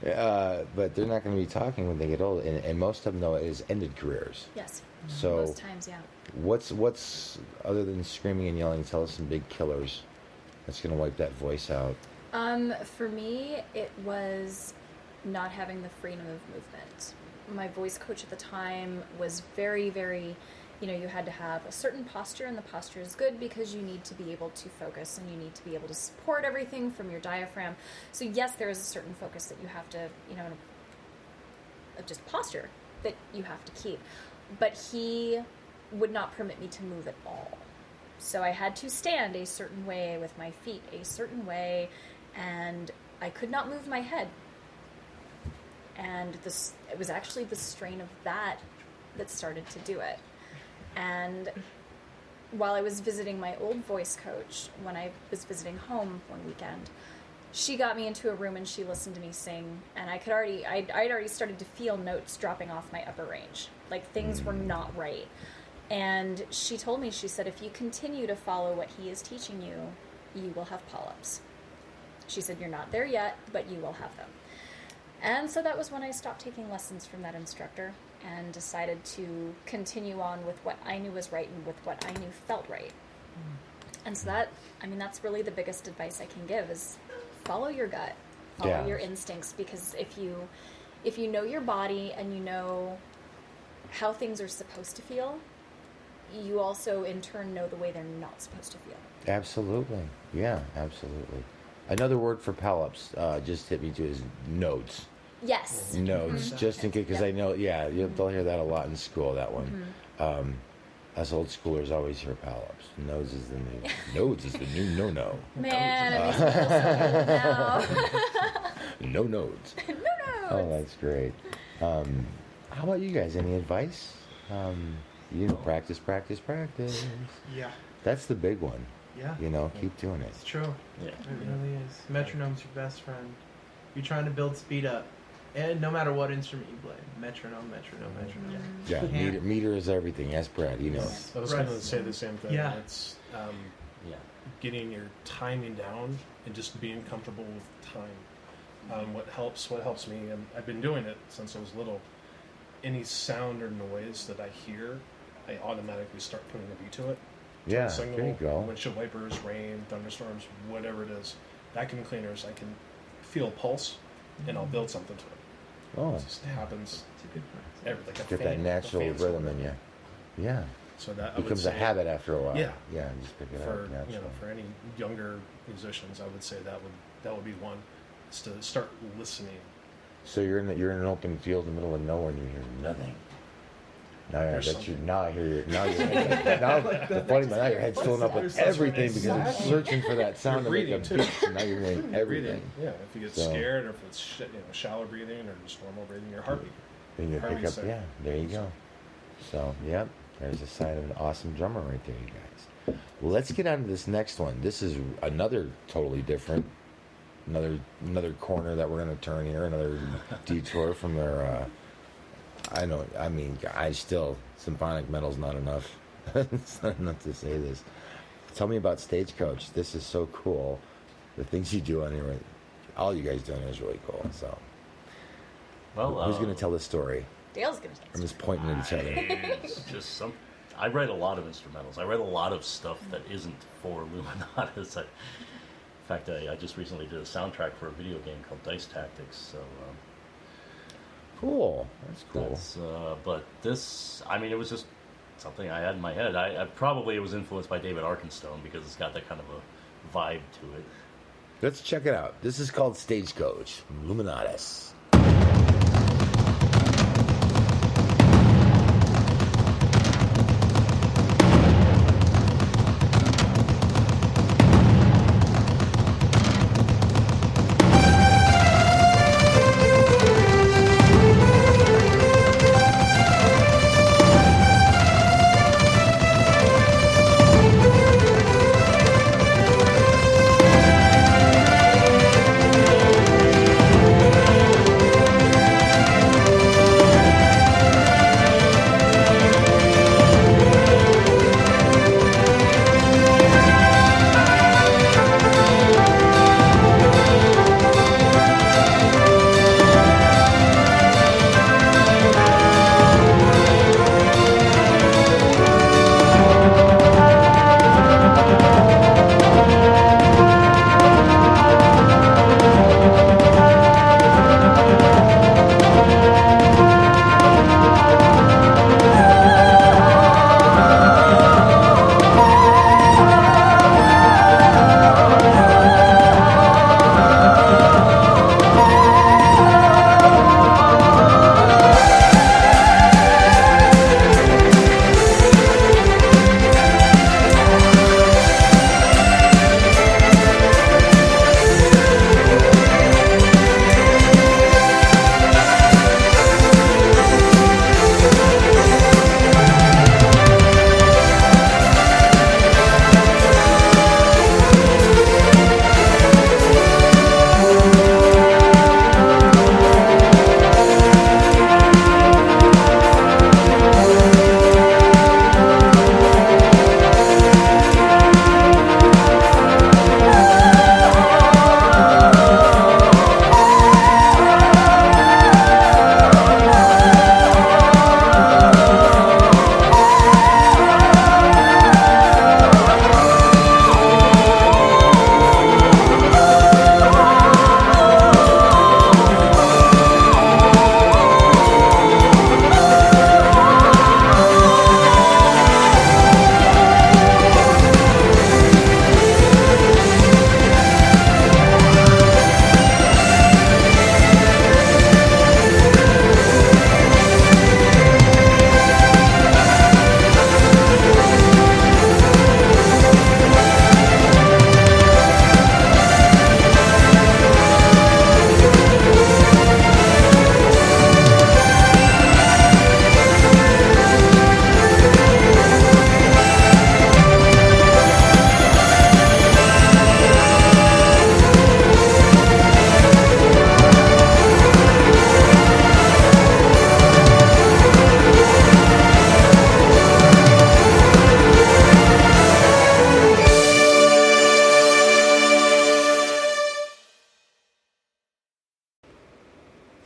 but they're not going to be talking when they get old, and most of them, though, is ended careers. Yes. So most times, yeah. What's other than screaming and yelling? Tell us some big killers that's going to wipe that voice out. For me, it was not having the freedom of movement. My voice coach at the time was very, very, you had to have a certain posture, and the posture is good because you need to be able to focus and you need to be able to support everything from your diaphragm. So yes, there is a certain focus that you have to, just posture that you have to keep. But he would not permit me to move at all. So I had to stand a certain way with my feet a certain way, and I could not move my head. And it was actually the strain of that started to do it. And while I was visiting my old voice coach, when I was visiting home one weekend, she got me into a room and she listened to me sing, and I'd already started to feel notes dropping off my upper range. Like things were not right. And she told me, she said, if you continue to follow what he is teaching you, you will have polyps. She said, you're not there yet, but you will have them. And so that was when I stopped taking lessons from that instructor and decided to continue on with what I knew was right and with what I knew felt right. And so that's really the biggest advice I can give is follow your gut, follow your instincts, because if you know your body and you know how things are supposed to feel, you also in turn know the way they're not supposed to feel. Absolutely. Yeah, absolutely. Another word for polyps just hit me too is nodes. Yes. Nodes, just in case, because I know, they'll hear that a lot in school, that one. Us old schoolers always hear polyps. Nodes is the new no-no. Man, it makes me feel so old now. No nodes. No. Oh, that's great. How about you guys? Any advice? You practice. Yeah. That's the big one. Yeah. Keep doing it. It's true. Yeah. It really is. Metronome's your best friend. You're trying to build speed up. And no matter what instrument you play, metronome. Yeah, meter is everything. Yes, Brad, you know. I was going to say the same thing. Yeah. It's Yeah. getting your timing down and just being comfortable with time. What helps me, and I've been doing it since I was little, any sound or noise that I hear, I automatically start putting a beat to it. Yeah, Signal, there you go. windshield wipers, rain, thunderstorms, whatever it is. Vacuum cleaners, I can feel a pulse, and I'll build something to it. Oh, It just happens. It's a good practice. Like a get fan, that natural a fan rhythm sound. in you. Yeah, So that I would becomes a say habit after a while. Yeah. Yeah, just pick it for up naturally. for any younger musicians, I would say that would be one, is to start listening. So you're in an open field in the middle of nowhere and you hear nothing. Now There's I hear you. Now the funny now your head's filling up with everything because it's searching for that sound to make a Breathing, too. beat. So now you're hearing everything. Yeah, if you get So- scared, or if it's shallow breathing or just normal breathing, your heartbeat. And you pick Harvey up, said. yeah, there you go. So, yep, there's a sign of an awesome drummer right there, you guys. Well, let's get on to this next one. This is another totally different, another corner that we're going to turn here, another detour from their, symphonic metal's not enough. It's not enough to say this. Tell me about Stagecoach. This is so cool. The things you do on here, all you guys doing here is really cool. So, Well, who's going to tell this story? Dale's gonna I'm just pointing at each other. It's just I write a lot of instrumentals. I write a lot of stuff that isn't for Luminatus. In fact, I just recently did a soundtrack for a video game called Dice Tactics. So Cool. That's cool. but this, it was just something I had in my head. I probably was influenced by David Arkenstone because it's got that kind of a vibe to it. Let's check it out. This is called Stagecoach, Luminatus.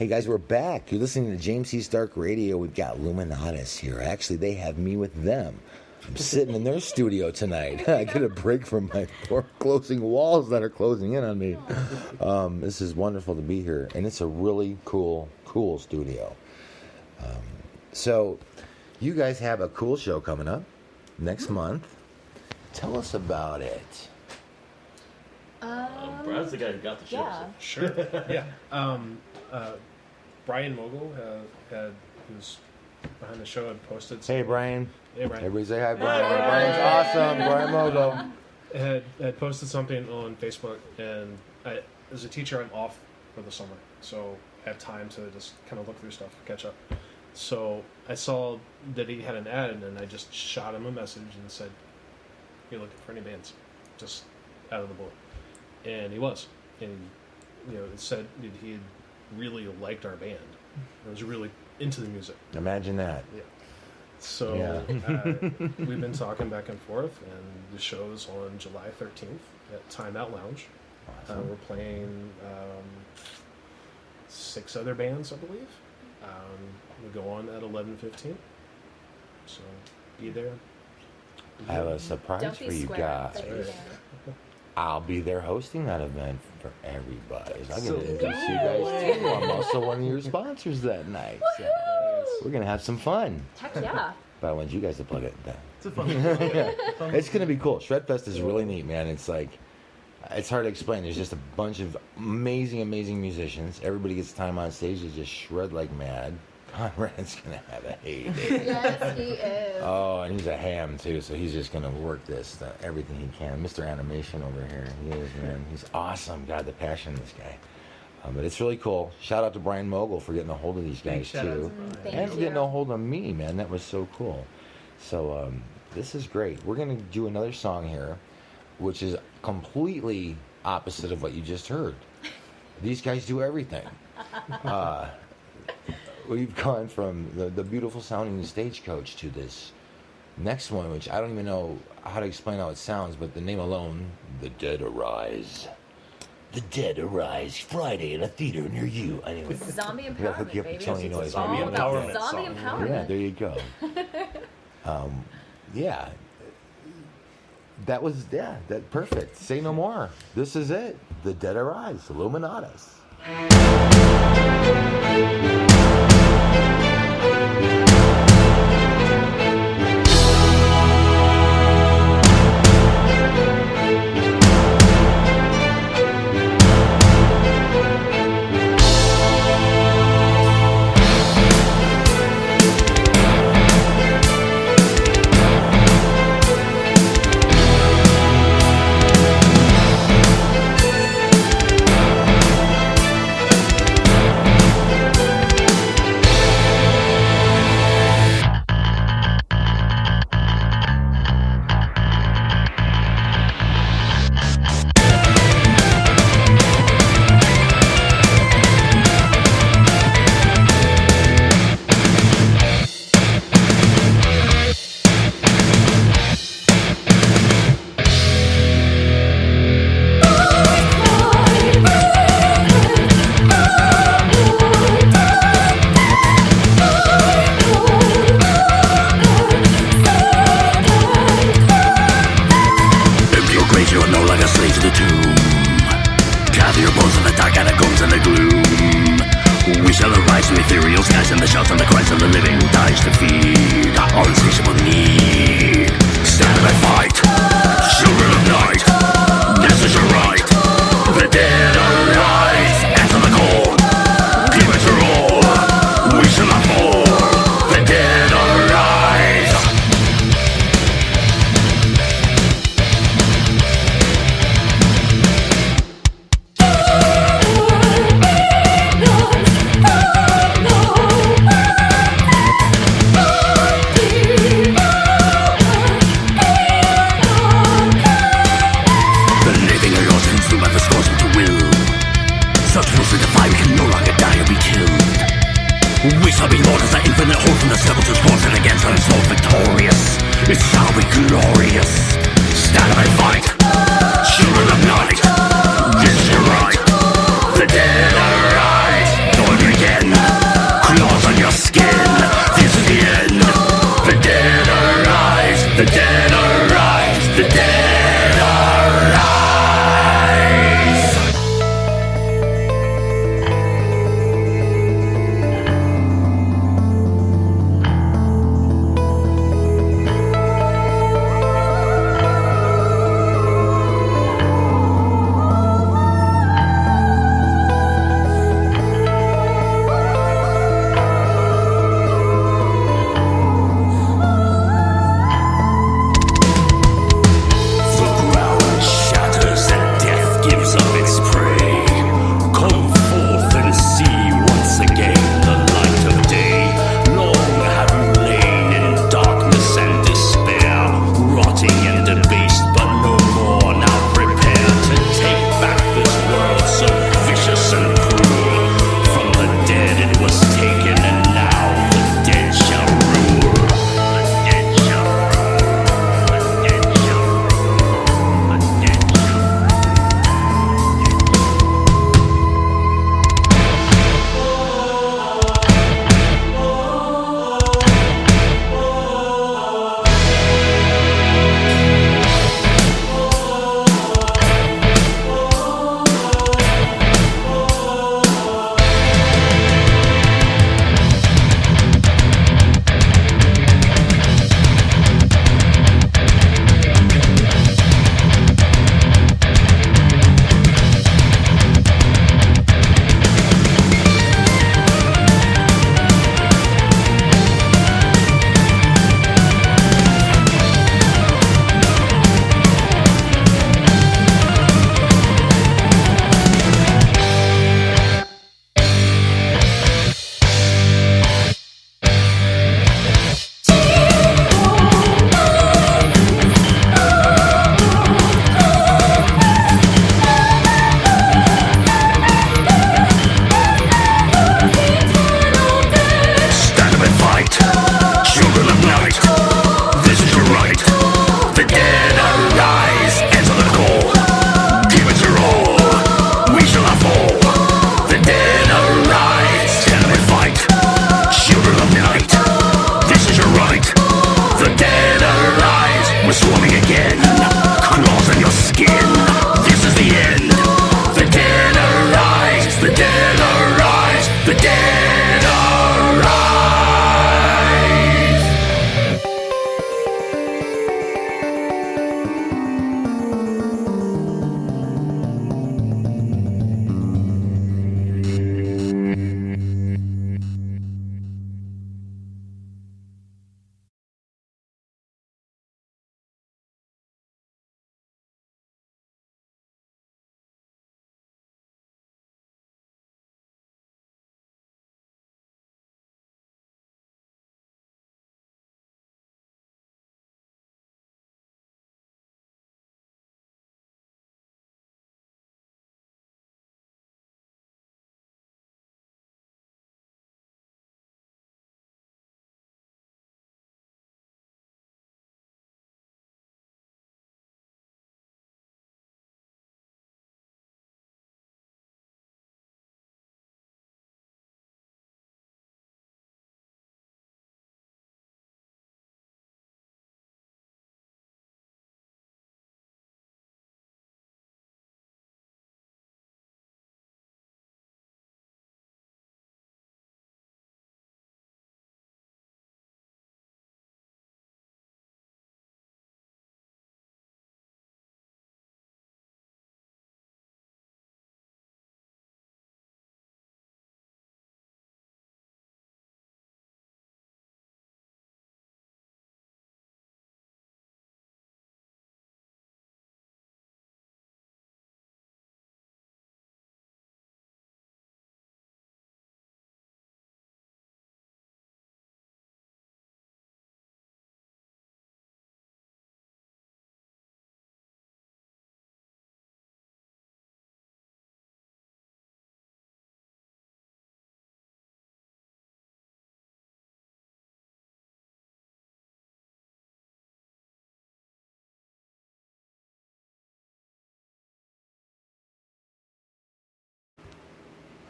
Hey guys, we're back. You're listening to James C. Starke Radio. We've got Luminatus here. Actually, they have me with them. I'm sitting in their studio tonight. I get a break from my four closing walls that are closing in on me. This is wonderful to be here, and it's a really cool studio. So, you guys have a cool show coming up next month. Tell us about it. Brad's the guy who got the show. Yeah. Sure. Yeah. Brian Mogul, who's behind the show, had posted. Hey, Brian. Hey, Brian. Everybody say hi, Brian. Brian's awesome. Brian Mogul. Had posted something on Facebook, and as a teacher, I'm off for the summer, so I have time to just kind of look through stuff, catch up. So I saw that he had an ad, and I just shot him a message and said, "You're looking for any bands?" Just out of the blue, and he was, and it said that he had really liked our band. I was really into the music. Imagine that. Yeah. So we've been talking back and forth, and the show's on July 13th at Time Out Lounge. Awesome. We're playing 6 other bands, I believe. We go on at 11:15. So be there. I have a surprise Don't for be you square. guys. But be there. I'll be there hosting that event for everybody. So I'm So going to introduce you guys too. I'm also one of your sponsors that night. So we're going to have some fun. Heck yeah. But I want you guys to plug it. It's a fun. It's going to be cool. Shredfest is really neat, man. It's like, it's hard to explain. There's just a bunch of amazing musicians. Everybody gets time on stage to just shred like mad. Conrad's going to have a heyday. Yes, he is. Oh, and he's a ham too, so he's just gonna work this everything he can. Mr. Animation over here, he is, man. He's awesome. God, the passion of this guy. But it's really cool. Shout out to Brian Mogul for getting a hold of these guys Shout out to too, Brian. Thank and for you. getting a hold of me, man. That was so cool. So this is great. We're gonna do another song here, which is completely opposite of what you just heard. These guys do everything. We've gone from the beautiful sounding Stagecoach to this next one, which I don't even know how to explain how it sounds, but the name alone, The Dead Arise. The Dead Arise, Friday at a theater near you. Anyway, Zombie we gotta hook you empowerment, up with baby. Tony It's Noise. all Zombie about empowerment zombie song. empowerment. Yeah, there you go. Yeah. That was, that perfect. Say no more. This is it. The Dead Arise, Illuminatus.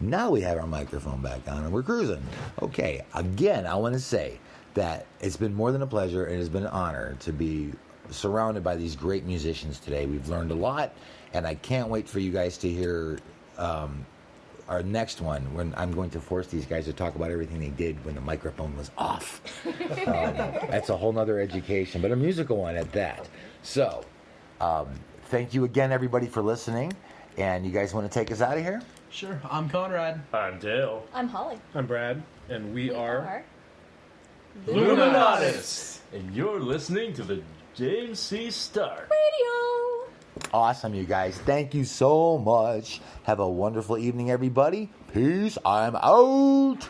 Now we have our microphone back on and we're cruising. Okay, again, I want to say that it's been more than a pleasure. It has been an honor to be surrounded by these great musicians today. We've learned a lot, and I can't wait for you guys to hear our next one, when I'm going to force these guys to talk about everything they did when the microphone was off. That's a whole nother education, but a musical one at that. So, thank you again, everybody, for listening. And you guys want to take us out of here? Sure. I'm Conrad. I'm Dale. I'm Holly. I'm Brad, and we are LUMINATUS. And you're listening to the James C. Starke. Radio. Awesome, you guys. Thank you so much. Have a wonderful evening, everybody. Peace. I'm out.